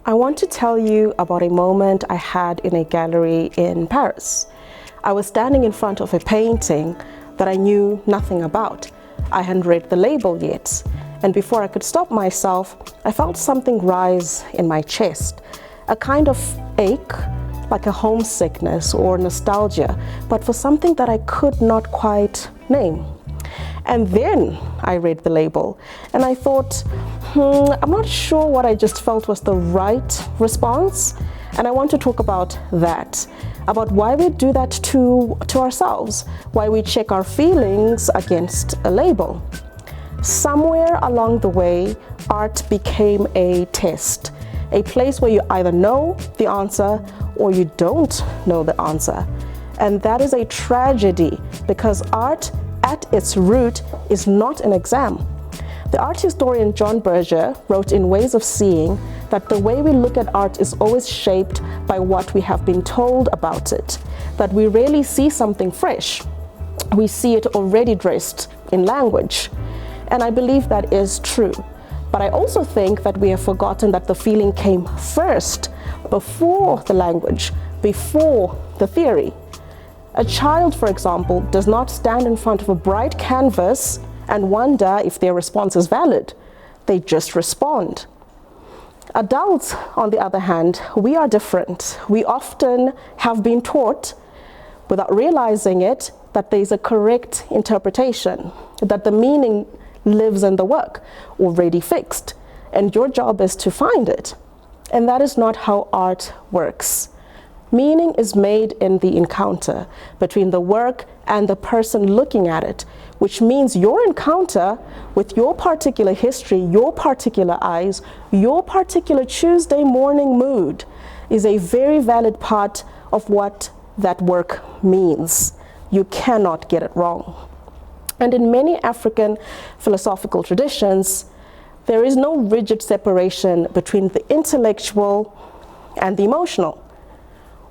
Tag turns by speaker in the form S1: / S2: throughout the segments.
S1: I want to tell you about a moment I had in a gallery in Paris. I was standing in front of a painting that I knew nothing about. I hadn't read the label yet, and before I could stop myself, I felt something rise in my chest, a kind of ache, like a homesickness or nostalgia, but for something that I could not quite name. And then I read the label and I thought, I'm not sure what I just felt was the right response. And I want to talk about that, about why we do that to ourselves, why we check our feelings against a label. Somewhere along the way, art became a test, a place where you either know the answer or you don't know the answer. And that is a tragedy, because art at its root is not an exam. The art historian John Berger wrote in Ways of Seeing that the way we look at art is always shaped by what we have been told about it, that we rarely see something fresh. We see it already dressed in language. And I believe that is true. But I also think that we have forgotten that the feeling came first, before the language, before the theory. A child, for example, does not stand in front of a bright canvas and wonder if their response is valid. They just respond. Adults, on the other hand, we are different. We often have been taught, without realizing it, that there's a correct interpretation, that the meaning lives in the work, already fixed, and your job is to find it. And that is not how art works. Meaning is made in the encounter between the work and the person looking at it, which means your encounter with your particular history, your particular eyes, your particular Tuesday morning mood is a very valid part of what that work means. You cannot get it wrong. And in many African philosophical traditions, there is no rigid separation between the intellectual and the emotional.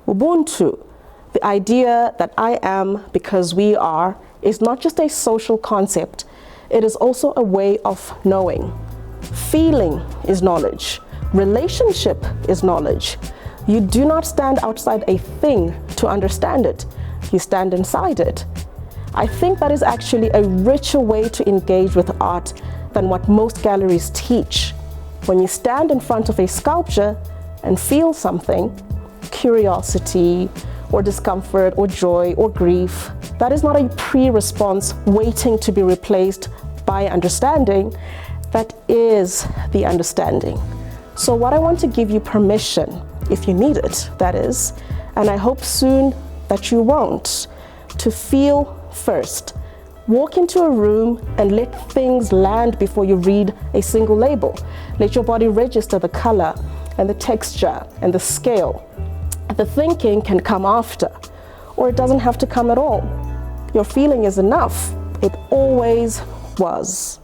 S1: Ubuntu, the idea that I am because we are, is not just a social concept, it is also a way of knowing. Feeling is knowledge. Relationship is knowledge. You do not stand outside a thing to understand it. You stand inside it. I think that is actually a richer way to engage with art than what most galleries teach. When you stand in front of a sculpture and feel something, curiosity or discomfort or joy or grief, that is not a pre-response waiting to be replaced by understanding. That is the understanding. So what I want to give you permission, if you need it, that is, and I hope soon that you won't, to feel first. Walk into a room and let things land before you read a single label. Let your body register the color and the texture and the scale. The thinking can come after, or it doesn't have to come at all. Your feeling is enough. It always was.